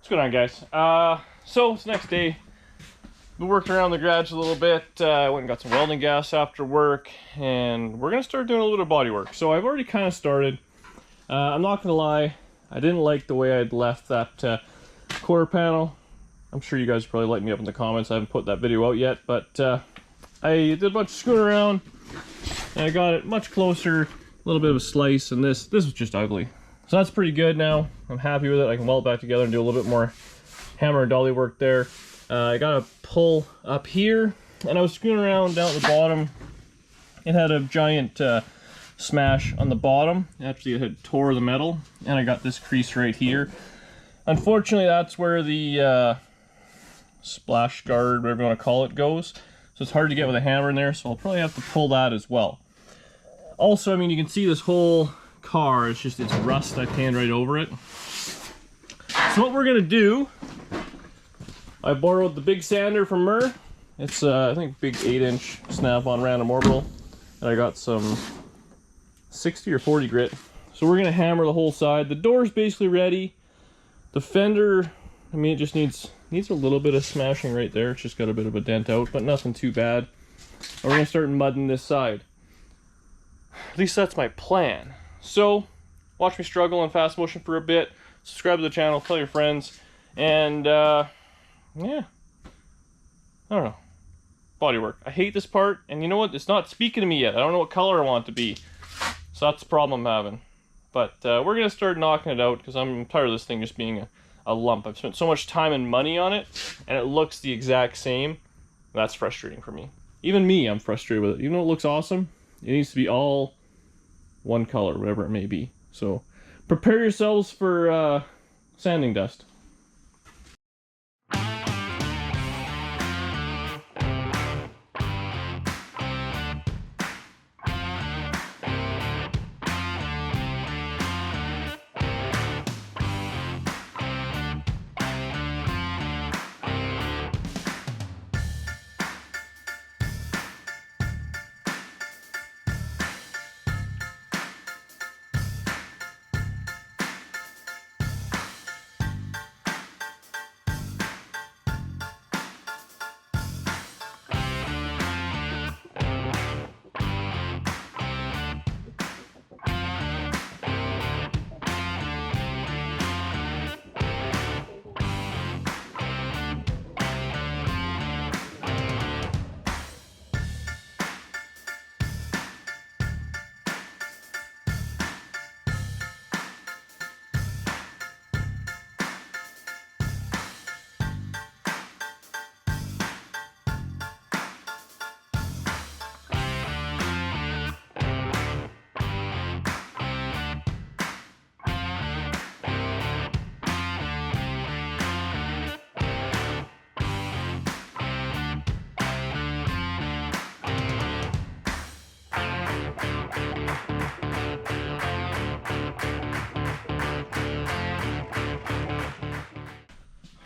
What's going on, guys? So it's the next day. We worked around the garage a little bit. I went and got some welding gas after work, and we're gonna start doing a little bit of body work. So I've already kind of started. I'm not gonna lie, I didn't like the way I'd left that quarter panel. I'm sure you guys probably light me up in the comments. I haven't put that video out yet, but I did a bunch of screwing around, and I got it much closer. A little bit of a slice, and this was just ugly. So that's pretty good now. I'm happy with it. I can weld it back together and do a little bit more hammer and dolly work there. I got a pull up here, and I was screwing around down at the bottom. It had a giant smash on the bottom. Actually, it had tore the metal, and I got this crease right here. Unfortunately, that's where the splash guard, whatever you want to call it, goes. So it's hard to get with a hammer in there, so I'll probably have to pull that as well. Also, I mean, you can see this whole car, it's rust I painted right over it. So what we're gonna do, I borrowed the big sander from Murr. It's I think big 8-inch snap-on random orbital, and I got some 60 or 40 grit. So we're gonna hammer the whole side. The door's basically ready. The fender, I mean, it just needs a little bit of smashing right there. It's just got a bit of a dent out, but nothing too bad. And we're gonna start mudding this side. At least that's my plan. So, watch me struggle in fast motion for a bit, subscribe to the channel, tell your friends, and yeah, I don't know, body work. I hate this part, and you know what, it's not speaking to me yet. I don't know what color I want it to be, so that's the problem I'm having. But we're going to start knocking it out, because I'm tired of this thing just being a lump. I've spent so much time and money on it, and it looks the exact same. That's frustrating for me. Even me, I'm frustrated with it. Even though it looks awesome, it needs to be all one color, whatever it may be. So prepare yourselves for sanding dust.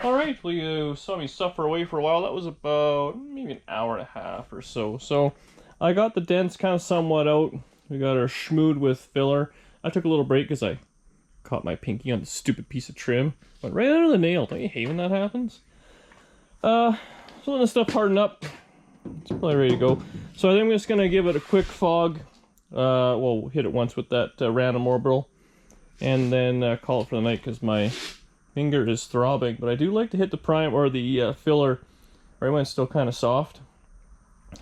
Alright, well, you saw me suffer away for a while. That was about maybe an hour and a half or so. So I got the dents kind of somewhat out. We got our schmood with filler. I took a little break because I caught my pinky on the stupid piece of trim. Went right under the nail. Don't you hate when that happens? So letting the stuff harden up. It's probably ready to go. So I think I'm just going to give it a quick fog. Well, we'll hit it once with that random orbital. And then call it for the night because my finger is throbbing. But I do like to hit the prime or the filler right when it's still kind of soft.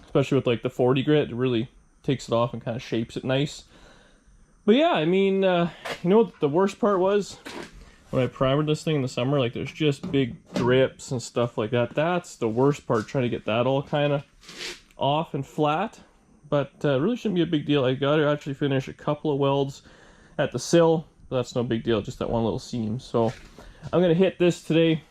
Especially with like the 40 grit. It really takes it off and kind of shapes it nice. But yeah, I mean, you know what the worst part was? When I primered this thing in the summer, like there's just big drips and stuff like that. That's the worst part, trying to get that all kind of off and flat. But really shouldn't be a big deal. I got to actually finish a couple of welds at the sill. But that's no big deal, just that one little seam. So I'm going to hit this today.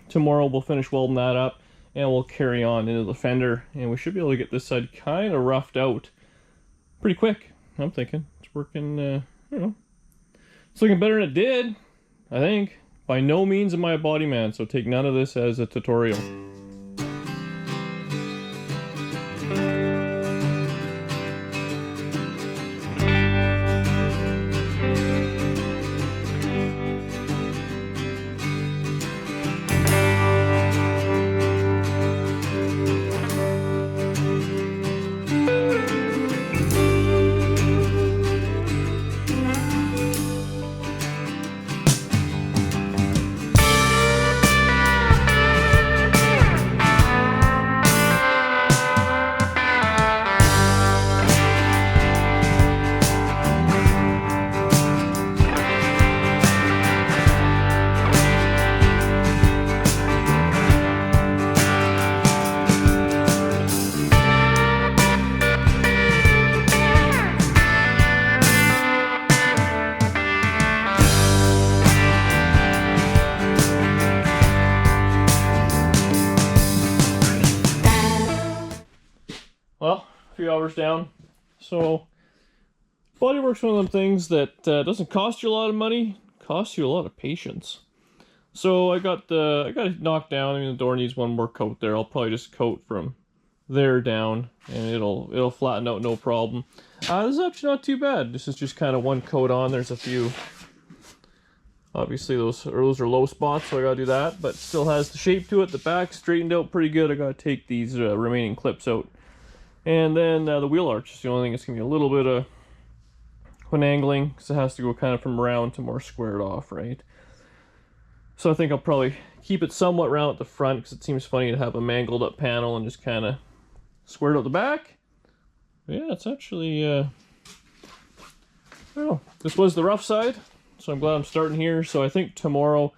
Tomorrow we'll finish welding that up. And we'll carry on into the fender. And we should be able to get this side kind of roughed out pretty quick, I'm thinking. It's working, I don't know. It's looking better than it did, I think. By no means am I a body man, so take none of this as a tutorial. few hours down. So bodywork's one of them things that doesn't cost you a lot of money, costs you a lot of patience. So I got it knocked down. I mean, the door needs one more coat there. I'll probably just coat from there down, and it'll flatten out no problem. This is actually not too bad. This is just kind of one coat on. There's a few, obviously those are low spots, so I gotta do that, but still has the shape to it. The back straightened out pretty good. I gotta take these remaining clips out. And then the wheel arch is the only thing that's gonna be a little bit of finagling, because it has to go kind of from round to more squared off, right? So I think I'll probably keep it somewhat round at the front, because it seems funny to have a mangled up panel and just kind of squared out the back. But yeah, it's actually, I don't know. This was the rough side, so I'm glad I'm starting here. So I think tomorrow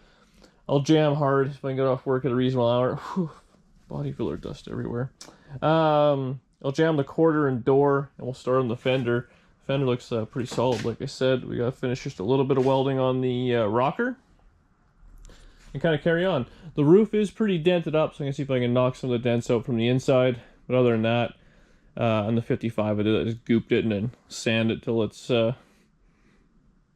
I'll jam hard if I can get off work at a reasonable hour. Whew, body filler dust everywhere. I'll jam the quarter and door, and we'll start on the fender. Fender looks pretty solid, like I said. We got to finish just a little bit of welding on the rocker and kind of carry on. The roof is pretty dented up, so I'm going to see if I can knock some of the dents out from the inside. But other than that, on the 55, I just gooped it and then sand it till it's, well,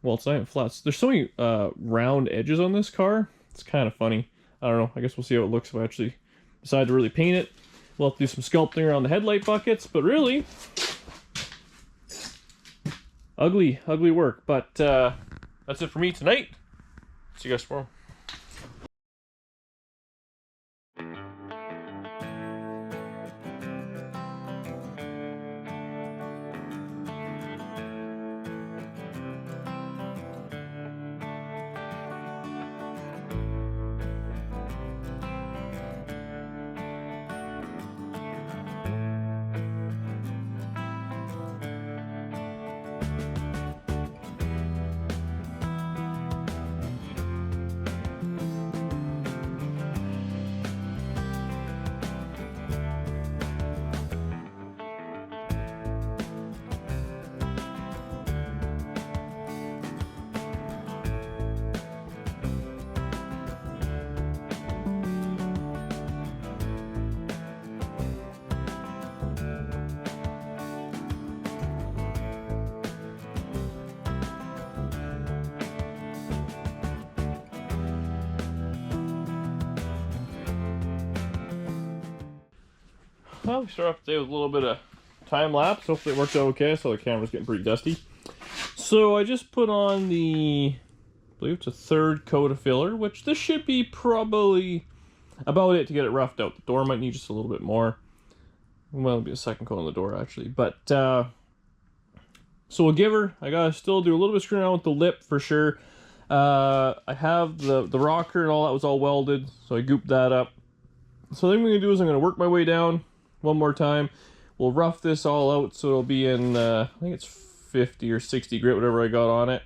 it's not even flat. There's so many round edges on this car. It's kind of funny. I don't know. I guess we'll see how it looks if I actually decide to really paint it. We'll have to do some sculpting around the headlight buckets, but really, ugly work. But that's it for me tonight. See you guys tomorrow. Well, we start off today with a little bit of time lapse. Hopefully it works out okay. So the camera's getting pretty dusty. So I just put on I believe it's a third coat of filler, which this should be probably about it to get it roughed out. The door might need just a little bit more. Well, it'll be a second coat on the door actually. But so we'll give her. I gotta still do a little bit of screwing around with the lip for sure. I have the rocker and all that was all welded, so I gooped that up. So then what I'm gonna do is I'm gonna work my way down one more time. We'll rough this all out so it'll be in I think it's 50 or 60 grit, whatever I got on it.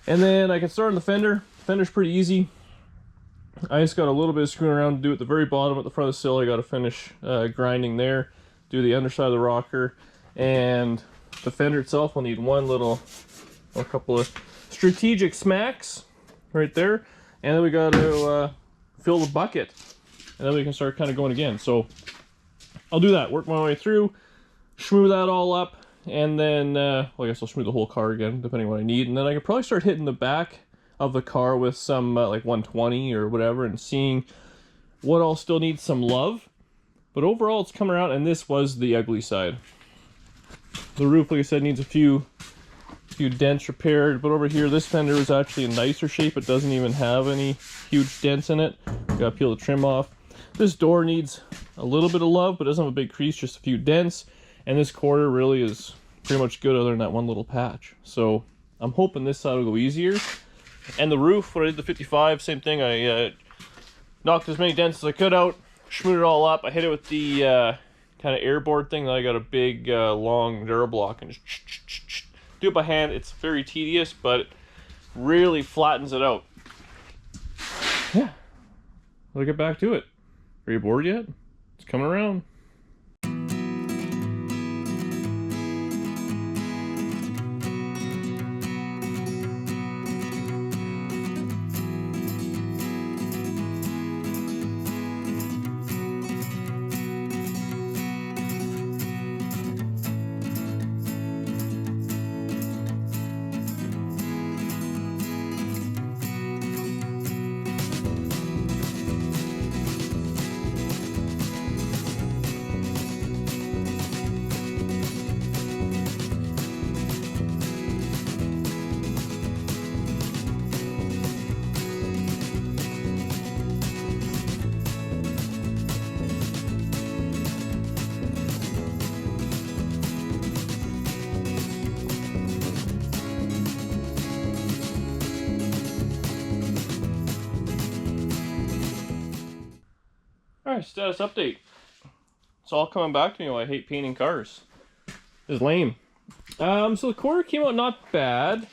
And then I can start on the fender. The fender's pretty easy. I just got a little bit of screwing around to do at the very bottom at the front of the sill. I got to finish grinding there, do the underside of the rocker, and the fender itself will need a couple of strategic smacks right there, and then we got to fill the bucket, and then we can start kind of going again. So I'll do that, work my way through, schmoo that all up, and then, well, I guess I'll schmoo the whole car again, depending on what I need, and then I can probably start hitting the back of the car with some, like 120 or whatever, and seeing what all still needs some love. But overall, it's coming around, and this was the ugly side. The roof, like I said, needs a few dents repaired, but over here, this fender is actually in nicer shape. It doesn't even have any huge dents in it. Gotta peel the trim off. This door needs a little bit of love, but doesn't have a big crease, just a few dents. And this quarter really is pretty much good other than that one little patch. So I'm hoping this side will go easier. And the roof, when I did the 55, same thing. I knocked as many dents as I could out, schmoed it all up. I hit it with the kind of airboard thing. Then I got a big, long Durablock and just do it by hand. It's very tedious, but it really flattens it out. Yeah, we'll get back to it. Are you bored yet? It's coming around. Alright, status update. It's all coming back to me why I hate painting cars. It's lame. So the quarter came out not bad.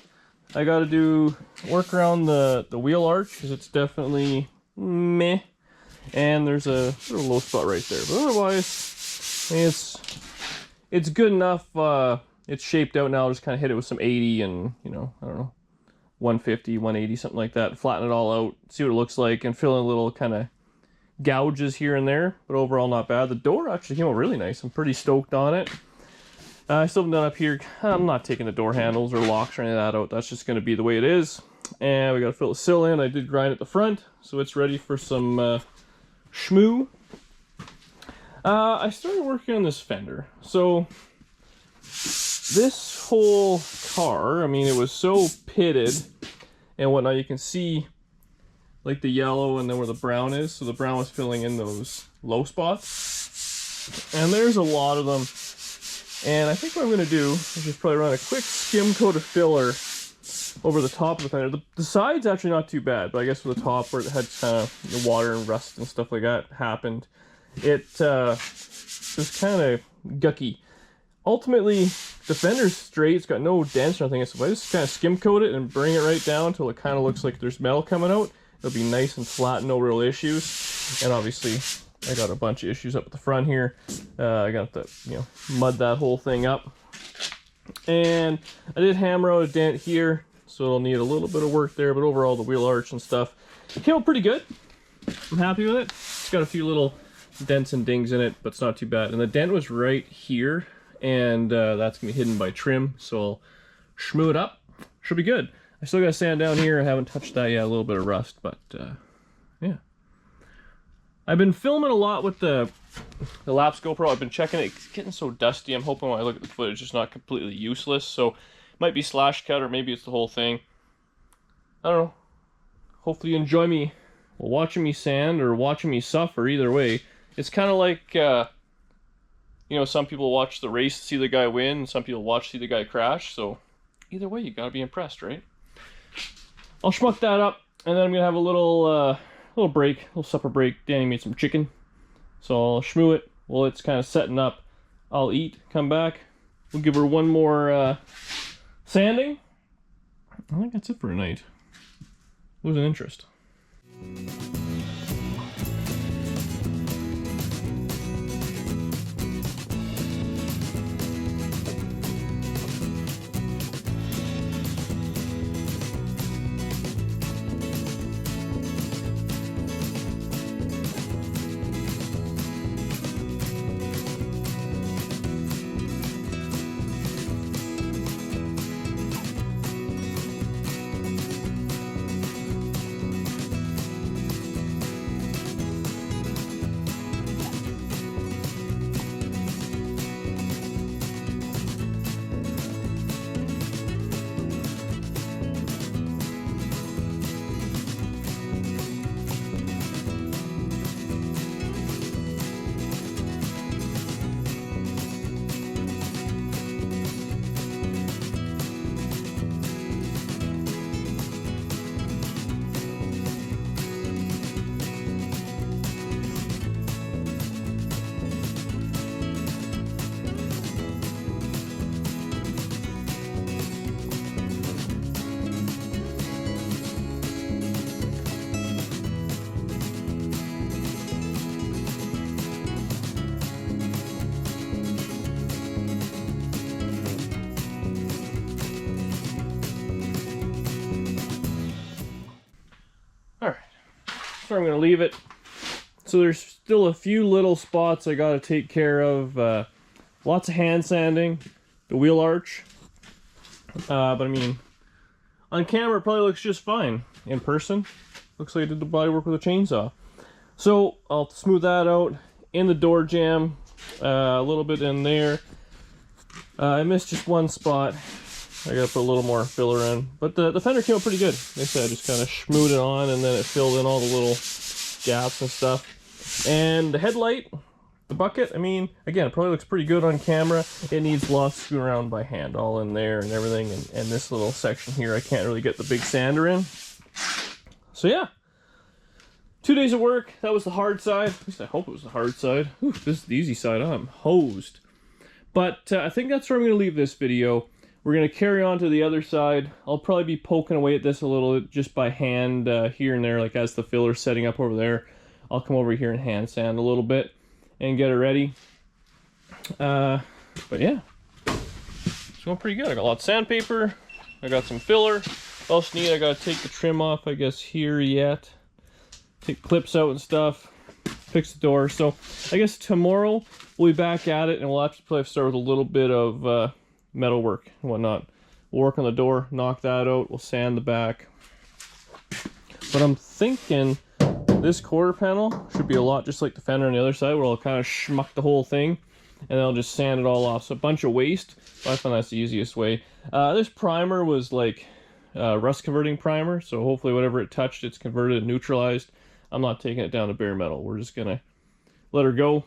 I gotta do work around the wheel arch because it's definitely meh. And there's a little low spot right there. But otherwise, it's good enough. It's shaped out now. I'll just kind of hit it with some 80 and, you know, I don't know, 150, 180, something like that. Flatten it all out, see what it looks like, and fill in little kind of gouges here and there. But overall, not bad. The door actually came out really nice. I'm pretty stoked on it. I still haven't done up here. I'm not taking the door handles or locks or any of that out. That's just going to be the way it is. And we got to fill the sill in. I did grind at the front, so it's ready for some schmoo. I started working on this fender. So this whole car, I mean, it was so pitted and whatnot. You can see like the yellow and then where the brown is. So the brown was filling in those low spots. And there's a lot of them. And I think what I'm going to do is just probably run a quick skim coat of filler over the top of the fender. The side's actually not too bad, but I guess for the top where it had kind of the water and rust and stuff like that happened, it was kind of gucky. Ultimately, the fender's straight, it's got no dents or anything, so if I just kind of skim coat it and bring it right down until it kind of looks like there's metal coming out, it'll be nice and flat, no real issues. And obviously, I got a bunch of issues up at the front here. I got to, you know, mud that whole thing up. And I did hammer out a dent here, so it'll need a little bit of work there, but overall the wheel arch and stuff came out pretty good. I'm happy with it. It's got a few little dents and dings in it, but it's not too bad. And the dent was right here, and that's gonna be hidden by trim, so I'll schmoo it up. Should be good. I still got sand down here. I haven't touched that yet. A little bit of rust, but yeah. I've been filming a lot with the lapse GoPro. I've been checking it. It's getting so dusty. I'm hoping when I look at the footage, it's not completely useless. So it might be slash cut, or maybe it's the whole thing. I don't know. Hopefully you enjoy me watching me sand or watching me suffer. Either way, it's kind of like you know, some people watch the race to see the guy win, and some people watch to see the guy crash. So either way, you gotta be impressed, right? I'll schmuck that up, and then I'm gonna have a little break, little supper break. Danny made some chicken, so I'll schmoo it while it's kind of setting up. I'll eat, come back, we'll give her one more sanding. I think that's it for tonight. Lose an interest. So I'm going to leave it. So there's still a few little spots I got to take care of. Lots of hand sanding, the wheel arch. But I mean, on camera it probably looks just fine. In person, looks like I did the body work with a chainsaw. So I'll smooth that out. In the door jamb, a little bit in there. I missed just one spot. I gotta put a little more filler in. But the fender came out pretty good. Like I said, I just kind of schmooed it on, and then it filled in all the little gaps and stuff. And the headlight, the bucket, I mean, again, it probably looks pretty good on camera. It needs lots screwed around by hand, all in there and everything. And this little section here, I can't really get the big sander in. So yeah, 2 days of work. That was the hard side. At least I hope it was the hard side. Ooh, this is the easy side. I'm hosed. But I think that's where I'm going to leave this video. We're going to carry on to the other side. I'll probably be poking away at this a little just by hand here and there, like as the filler's setting up over there. I'll come over here and hand sand a little bit and get it ready. But yeah, it's going pretty good. I got a lot of sandpaper. I got some filler. Also neat, I got to take the trim off, I guess, here yet. Take clips out and stuff. Fix the door. So I guess tomorrow we'll be back at it, and we'll actually start with a little bit of metal work and whatnot. We'll work on the door, knock that out. We'll sand the back. But I'm thinking this quarter panel should be a lot just like the fender on the other side, where I'll kind of schmuck the whole thing and then I'll just sand it all off. So a bunch of waste, but I find that's the easiest way. This primer was like rust converting primer, so hopefully whatever it touched, it's converted and neutralized. I'm not taking it down to bare metal. We're just gonna let her go,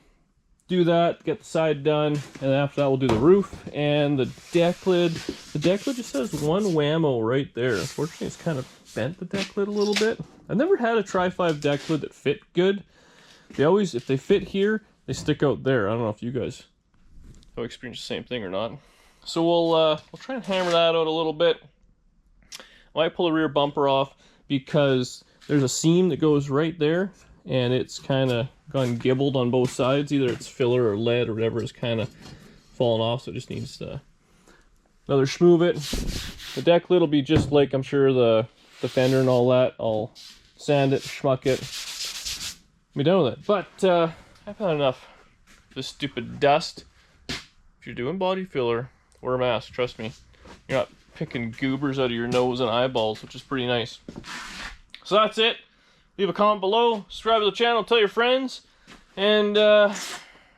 do that, get the side done, and after that we'll do the roof and the deck lid. The deck lid just has one whammo right there. Unfortunately, it's kind of bent the deck lid a little bit. I've never had a Tri-5 deck lid that fit good. They always, if they fit here, they stick out there. I don't know if you guys have experienced the same thing or not. So we'll try and hammer that out a little bit. I might pull the rear bumper off because there's a seam that goes right there, and it's kind of gone gibbled on both sides. Either it's filler or lead or whatever is kind of fallen off, so it just needs another schmoove it. The deck lid will be just like, I'm sure, the fender and all that. I'll sand it, schmuck it, be done with it. But I've had enough of this stupid dust. If you're doing body filler, wear a mask, trust me. You're not picking goobers out of your nose and eyeballs, which is pretty nice. So that's it. Leave a comment below, subscribe to the channel, tell your friends, and yeah,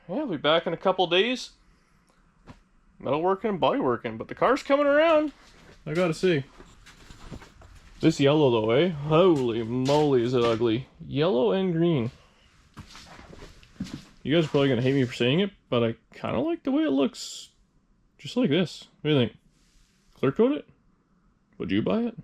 we'll be back in a couple days. Metal working and body working, but the car's coming around, I gotta see. This yellow though, eh? Holy moly, is it ugly. Yellow and green. You guys are probably gonna hate me for saying it, but I kind of like the way it looks. Just like this. What do you think? Clear coat it? Would you buy it?